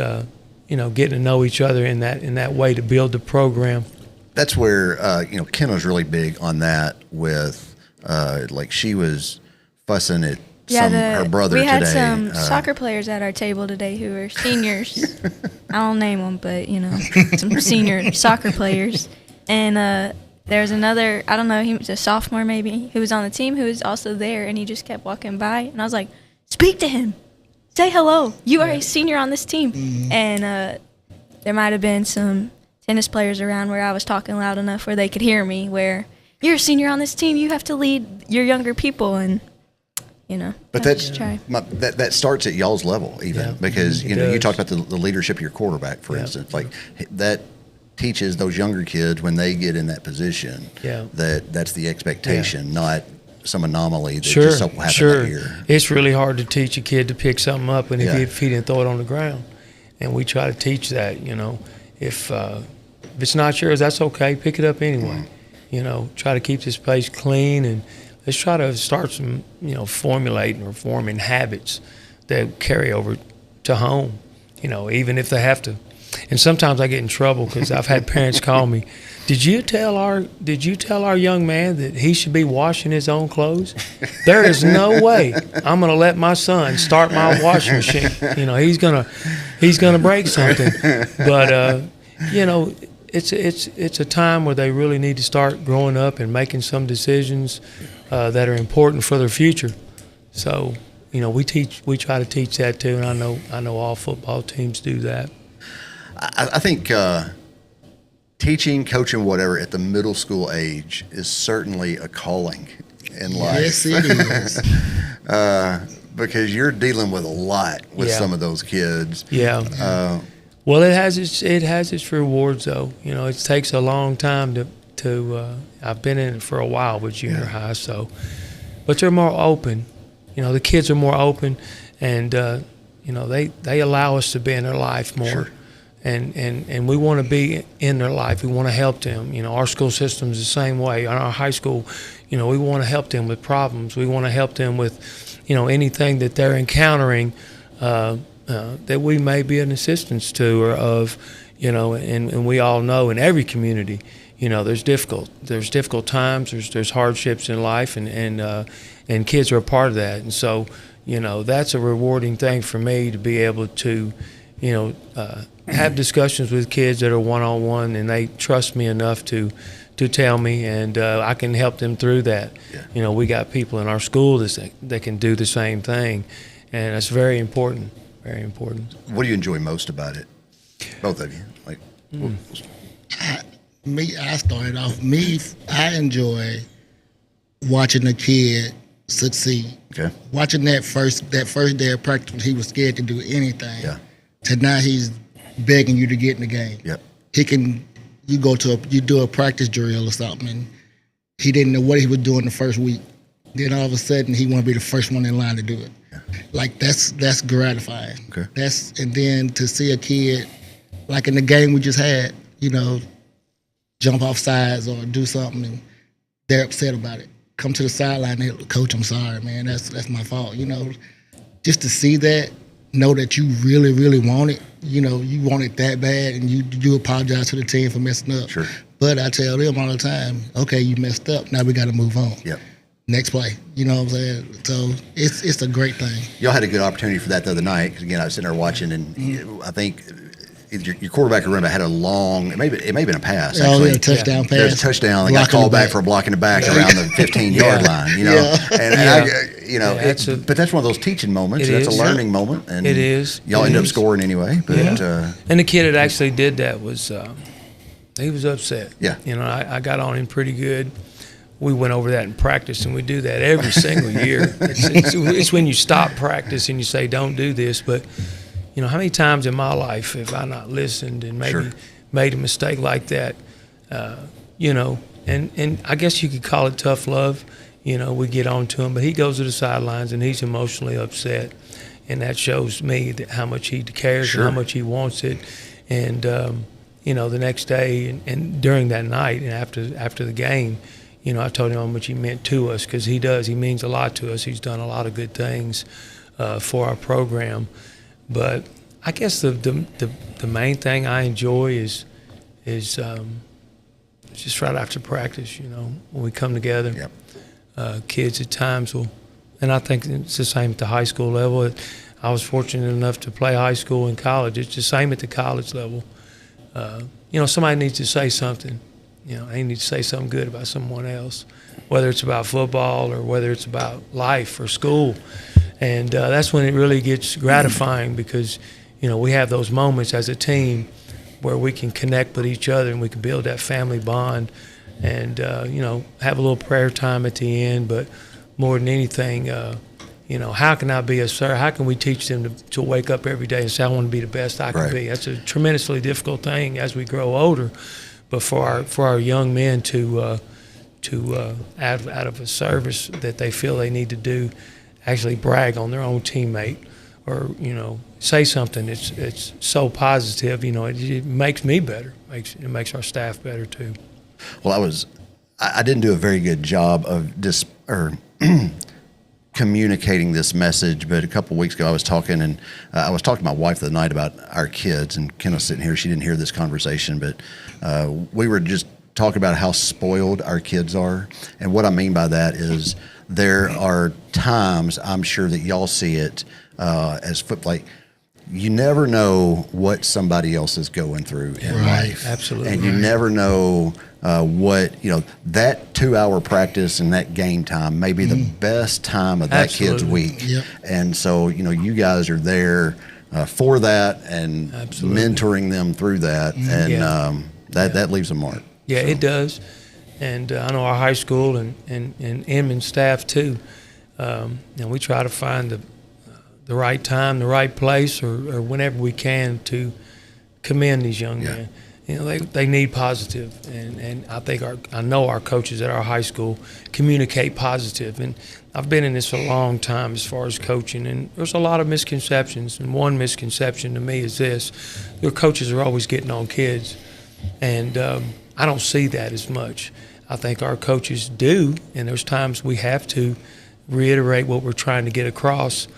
getting to know each other in that way to build the program. That's where, Kenna's really big on that with, she was fussing at her brother today. We had some soccer players at our table today who are seniors. I don't name them, but, some senior soccer players. And there's another, I don't know, he was a sophomore maybe, who was on the team who was also there, and he just kept walking by. And I was like, speak to him. Say hello. You are a senior on this team. Mm-hmm. And there might have been some tennis players around where I was talking loud enough where they could hear me, where you're a senior on this team, you have to lead your younger people. And but that starts at y'all's level, even because you talked about the leadership of your quarterback, for instance, like that teaches those younger kids when they get in that position that's the expectation, not some anomaly that just so happened that year. It's really hard to teach a kid to pick something up and if he didn't throw it on the ground, and we try to teach that. If it's not yours, that's okay. Pick it up anyway. Try to keep this place clean, and let's try to start some, formulating or forming habits that carry over to home, even if they have to. And sometimes I get in trouble because I've had parents call me, did you tell our young man that he should be washing his own clothes? There is no way I'm going to let my son start my washing machine. He's going to break something. But, it's a time where they really need to start growing up and making some decisions that are important for their future. So, we try to teach that too, and I know all football teams do that. I think teaching, coaching, whatever at the middle school age is certainly a calling in life. Yes, it is. Because you're dealing with a lot with some of those kids. Yeah. Well, it has its rewards though. It takes a long time to I've been in it for a while with junior high, but they're more open. The kids are more open, and they allow us to be in their life more. Sure. And we want to be in their life. We want to help them. Our school system is the same way. In our high school, we want to help them with problems. We want to help them with, anything that they're encountering that we may be an assistance to or of, and we all know in every community, there's difficult times, there's hardships in life, and kids are a part of that. And so, that's a rewarding thing for me to be able to, have discussions with kids that are one-on-one, and they trust me enough to tell me, and I can help them through that. Yeah. We got people in our school that can do the same thing, and it's very important, very important. What do you enjoy most about it? Both of you. I started off. I enjoy watching a kid succeed. Okay. Watching that first day of practice when he was scared to do anything. Yeah. To now he's begging you to get in the game. Yep. You do a practice drill or something, and he didn't know what he was doing the first week. Then all of a sudden he want to be the first one in line to do it. Yeah. That's gratifying. Okay. And then to see a kid like in the game we just had, jump off sides or do something, and they're upset about it. Come to the sideline, and coach, I'm sorry, man. That's my fault. Just to see that, know that you really, really want it. You want it that bad, and you do apologize to the team for messing up. Sure. But I tell them all the time, okay, you messed up. Now we got to move on. Yep. Next play. You know what I'm saying? So it's a great thing. Y'all had a good opportunity for that the other night. Because again, I was sitting there watching, and I think your quarterback or running back had a long. It may have been a pass. Oh, actually. Yeah, touchdown pass. There's a touchdown. They got called back for blocking the back around the 15-yard line. But that's one of those teaching moments. That's a learning moment. And it is. Y'all end up scoring anyway. But and the kid that actually did that was he was upset. Yeah. I got on him pretty good we went over that in practice, and we do that every single year. It's when you stop practice and you say, don't do this. But, you know, how many times in my life have I not listened and maybe made a mistake like that? You know, and I guess you could call it tough love. You know, we get on to him, but he goes to the sidelines and he's emotionally upset. And that shows me that how much he cares and how much he wants it. And, you know, the next day and during that night and after the game, you know, I told him how much he meant to us, because he does. He means a lot to us. He's done a lot of good things for our program. But I guess the main thing I enjoy is just right after practice, you know, when we come together. Yep. Kids at times will, and I think it's the same at the high school level. I was fortunate enough to play high school and college. It's the same at the college level. You know, somebody needs to say something. You know, they need to say something good about someone else, whether it's about football or whether it's about life or school. And that's when it really gets gratifying, because, you know, we have those moments as a team where we can connect with each other and we can build that family bond and, you know, have a little prayer time at the end. But more than anything, you know, how can I be a sir? How can we teach them to wake up every day and say, I want to be the best I can be? That's a tremendously difficult thing as we grow older. But for our young men to out of a service that they feel they need to do, actually brag on their own teammate, or, you know, say something it's so positive, you know, it makes me better. It makes our staff better too. Well, I didn't do a very good job of communicating this message, but a couple of weeks ago I was talking to my wife the other night about our kids, and Kenna's sitting here. She didn't hear this conversation, but we were just talking about how spoiled our kids are. And what I mean by that is there are times, I'm sure that y'all see it as like, you never know what somebody else is going through in life. Absolutely. And you never know what, you know, that 2-hour practice and that game time may be the best time of that kid's week. Yep. And so, you know, you guys are there for that and mentoring them through that. And that leaves a mark. Yeah, it does. And I know our high school and Inman staff too. And we try to find the right time, the right place, or whenever we can to commend these young men. You know, they need positive, and I think I know our coaches at our high school communicate positive. And I've been in this a long time as far as coaching, and there's a lot of misconceptions. And one misconception to me is this: your coaches are always getting on kids, and I don't see that as much. I think our coaches do, and there's times we have to reiterate what we're trying to get across.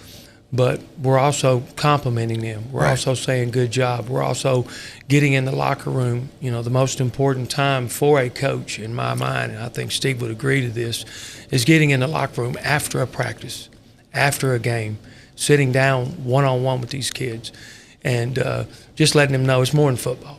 But we're also complimenting them. We're also saying good job. We're also getting in the locker room. You know, the most important time for a coach, in my mind, and I think Steve would agree to this, is getting in the locker room after a practice, after a game, sitting down one-on-one with these kids, and just letting them know it's more than football.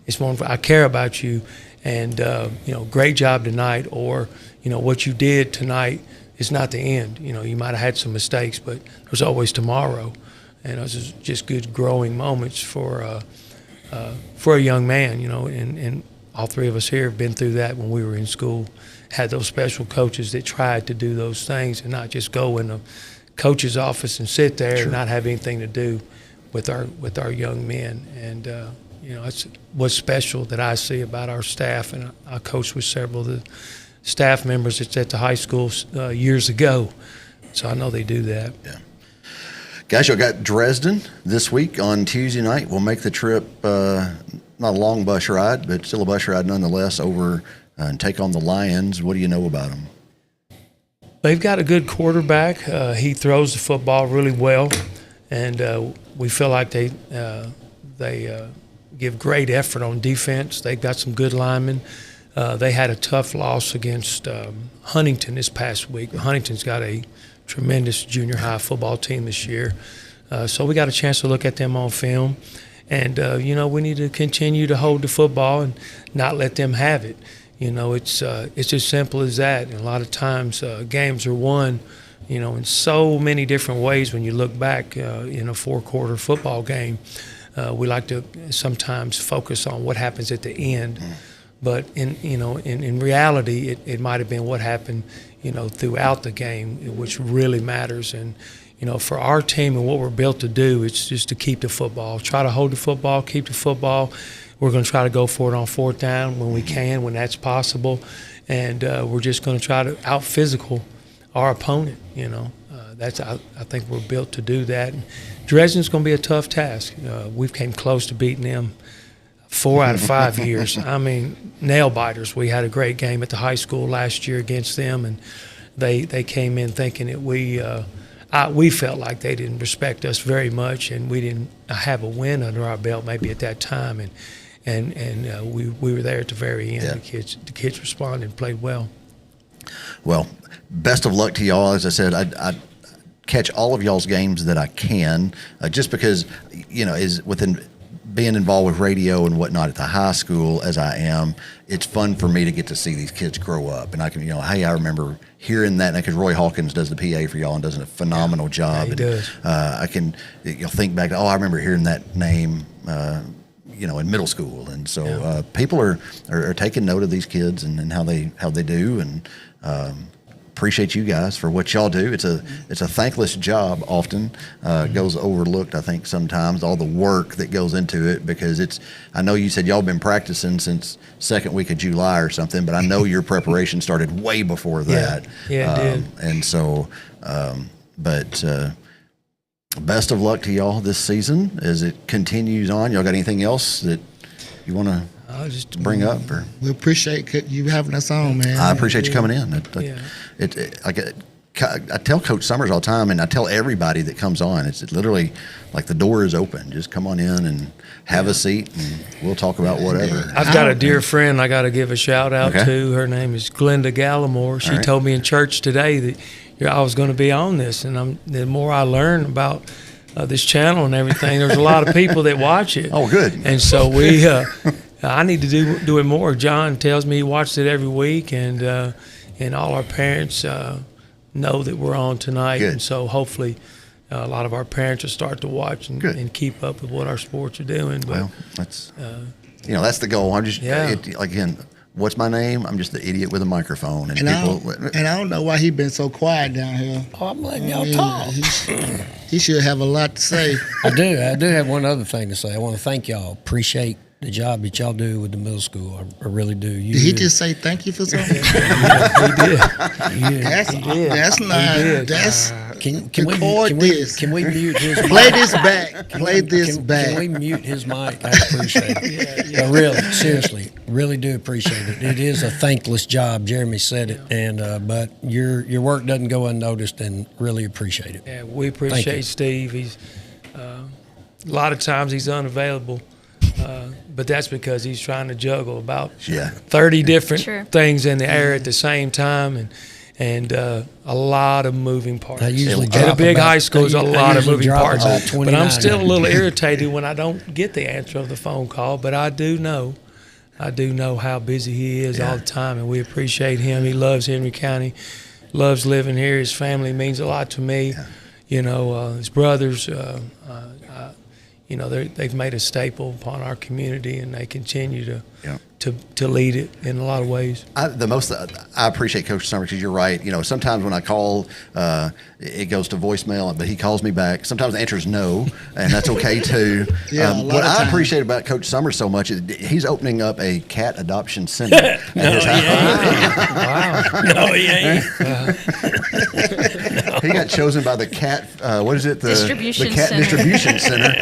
It's more than, I care about you, and, you know, great job tonight, or, you know, what you did tonight is not the end. You know, you might have had some mistakes, but there's always tomorrow. And those are just good growing moments for a young man, you know, and all three of us here have been through that when we were in school, had those special coaches that tried to do those things and not just go in the coach's office and sit there and not have anything to do with our young men. And, you know, it's what's special that I see about our staff, and I coached with several of the staff members that's at the high school years ago, so I know they do that. Yeah, guys, y'all got Dresden this week on Tuesday night. We'll make the trip, not a long bus ride, but still a bus ride nonetheless, over and take on the Lions. What do you know about them? They've got a good quarterback. He throws the football really well, and we feel like they give great effort on defense. They've got some good linemen. They had a tough loss against Huntington this past week. Huntington's got a tremendous junior high football team this year. So we got a chance to look at them on film. And, you know, we need to continue to hold the football and not let them have it. You know, it's as simple as that. And a lot of times games are won, you know, in so many different ways when you look back in a 4-quarter football game. We like to sometimes focus on what happens at the end. But in reality, it might have been what happened, throughout the game, which really matters. And for our team and what we're built to do, it's just to keep the football, try to hold the football, keep the football. We're going to try to go for it on fourth down when we can, when that's possible, and we're just going to try to out-physical our opponent. I think we're built to do that. And Dresden's going to be a tough task. We've came close to beating them 4 out of 5 years. I mean, nail biters. We had a great game at the high school last year against them, and they came in thinking that we felt like they didn't respect us very much, and we didn't have a win under our belt maybe at that time, and we were there at the very end. Yeah. The kids responded and played well. Well, best of luck to y'all. As I said, I catch all of y'all's games that I can, just because is within being involved with radio and whatnot at the high school as I am, it's fun for me to get to see these kids grow up. And I can, hey, I remember hearing that, because Roy Hawkins does the PA for y'all and does a phenomenal job. Yeah, he does. I can think back, I remember hearing that name, in middle school. And so people are taking note of these kids and how they do, and appreciate you guys for what y'all do. It's a thankless job often, goes overlooked, I think, sometimes, all the work that goes into it, because I know you said y'all been practicing since second week of July or something, but I know your preparation started way before that. Yeah, it did. And so, but best of luck to y'all this season as it continues on. Y'all got anything else that you want to just bring up? Or? We appreciate you having us on, man. I appreciate you coming in. I tell Coach Summers all the time, and I tell everybody that comes on, it's literally like the door is open. Just come on in and have a seat, and we'll talk about whatever. I've got a dear friend I got to give a shout out to. Her name is Glenda Gallimore. She told me in church today that I was going to be on this, and the more I learn about this channel and everything, there's a lot of people that watch it. Oh, good. And so I need to do it more. John tells me he watches it every week, and all our parents know that we're on tonight. Good. And so hopefully a lot of our parents will start to watch and keep up with what our sports are doing. But, well, that's that's the goal. I'm just again. What's my name? I'm just the idiot with a microphone. And I don't know why he been so quiet down here. Oh, I'm letting y'all talk. He should have a lot to say. I do have one other thing to say. I want to thank y'all. Appreciate the job that y'all do with the middle school. I really do. Did he just say thank you for something? He did. That's not. That's. Can we mute his mic? Play this back. Play this back. Can we mute his mic? I appreciate it. But really, seriously, really do appreciate it. It is a thankless job. Jeremy said it, and but your work doesn't go unnoticed, and really appreciate it. Yeah, we appreciate Steve. He's a lot of times he's unavailable. But that's because he's trying to juggle about 30 different things in the air at the same time, and a lot of moving parts. At a big high school, there's a lot of moving parts. But I'm still a little irritated when I don't get the answer of the phone call. But I do know how busy he is all the time, and we appreciate him. He loves Henry County, loves living here. His family means a lot to me. His brothers. They've made a staple upon our community, and they continue to lead it in a lot of ways. I appreciate Coach Summers, because you're right. Sometimes when I call, it goes to voicemail, but he calls me back. Sometimes the answer is no, and that's okay too. What I appreciate about Coach Summers so much is he's opening up a cat adoption center. No, he ain't. He got chosen by the cat. What is it? The Distribution cat Center. Distribution Center.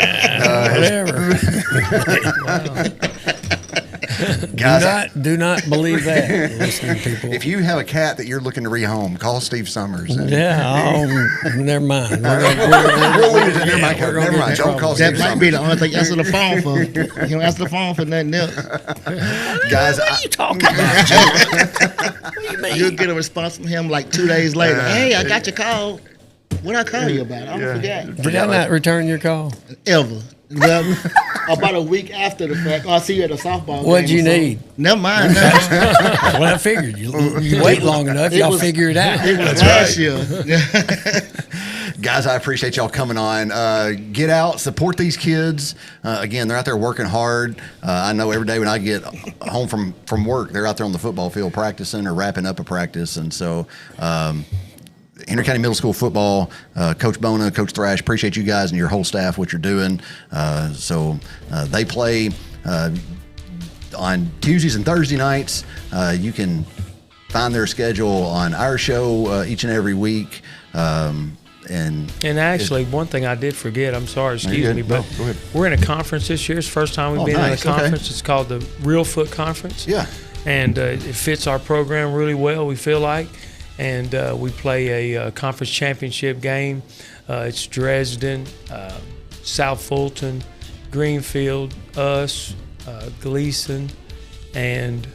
Whatever. Guys, do not believe that, listening people. If you have a cat that you're looking to rehome, call Steve Summers. Never mind. We'll leave it in. Never mind. Don't call Steve That might Summers. be the only thing. Answer the phone for. You don't answer the phone for nothing else. Guys, what are you talking about? What do you mean? You'll get a response from him like 2 days later. Hey, I got your call. What I call you about? I forgot. Did I not return your call? Ever. Well, about a week after the fact, I see you at a softball game. What'd you need? Never mind. No. Well, I figured you wait long enough, y'all figure it out. It was last year. Guys, I appreciate y'all coming on. Get out, support these kids. Again, they're out there working hard. I know every day when I get home from work, they're out there on the football field practicing or wrapping up a practice. And so Henry County Middle School football, Coach Bona, Coach Thrash, appreciate you guys and your whole staff, what you're doing. So they play on Tuesdays and Thursday nights. You can find their schedule on our show each and every week. And actually, one thing I did forget, I'm sorry, excuse me, but go ahead. we're in a conference this year. It's the first time we've been nice. in a conference. Okay. It's called the Real Foot Conference. Yeah. And it fits our program really well, we feel like. And we play a conference championship game. It's Dresden, South Fulton, Greenfield, us, Gleason, and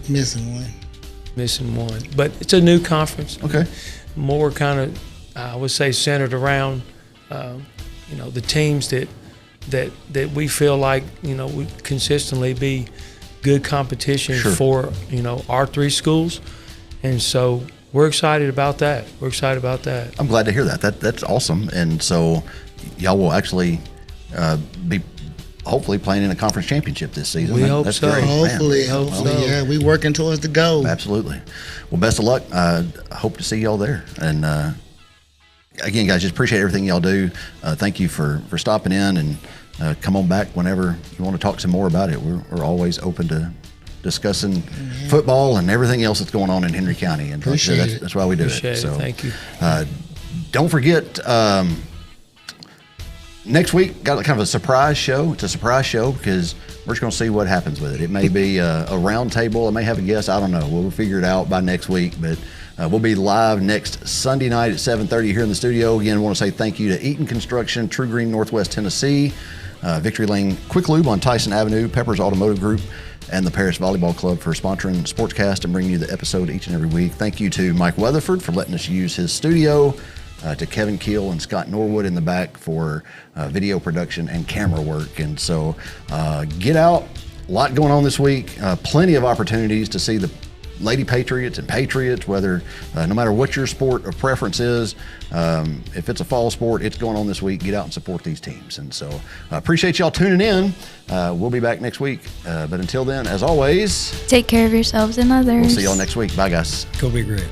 Missing one. But it's a new conference. Okay. More kind of, I would say, centered around, the teams that we feel like, would consistently be good competition for, our three schools. And so we're excited about that. I'm glad to hear that. That's awesome. And so y'all will actually be hopefully playing in a conference championship this season. We hope that's so. Great. Hopefully, so. yeah, we working towards the goal. Absolutely. Well, best of luck. I hope to see y'all there. And again, guys, just appreciate everything y'all do. Thank you for stopping in, and come on back whenever you want to talk some more about it. We're always open to discussing football and everything else that's going on in Henry County. And that's why we do it. So Thank you. Don't forget, next week, got kind of a surprise show. It's a surprise show because we're just going to see what happens with it. It may be a round table. I may have a guest. I don't know. We'll figure it out by next week. But we'll be live next Sunday night at 7:30 here in the studio. Again, I want to say thank you to Eaton Construction, True Green, Northwest Tennessee, Victory Lane Quick Lube on Tyson Avenue, Peppers Automotive Group, and the Paris Volleyball Club for sponsoring SportsCast and bringing you the episode each and every week. Thank you to Mike Weatherford for letting us use his studio, to Kevin Keel and Scott Norwood in the back for video production and camera work. And so get out. A lot going on this week. Plenty of opportunities to see the Lady Patriots and Patriots, whether no matter what your sport of preference is, if it's a fall sport, it's going on this week. Get out and support these teams. And so appreciate y'all tuning in. We'll be back next week. But until then, as always, Take care of yourselves and others. we'll see y'all next week. Bye, guys. Go Big Red.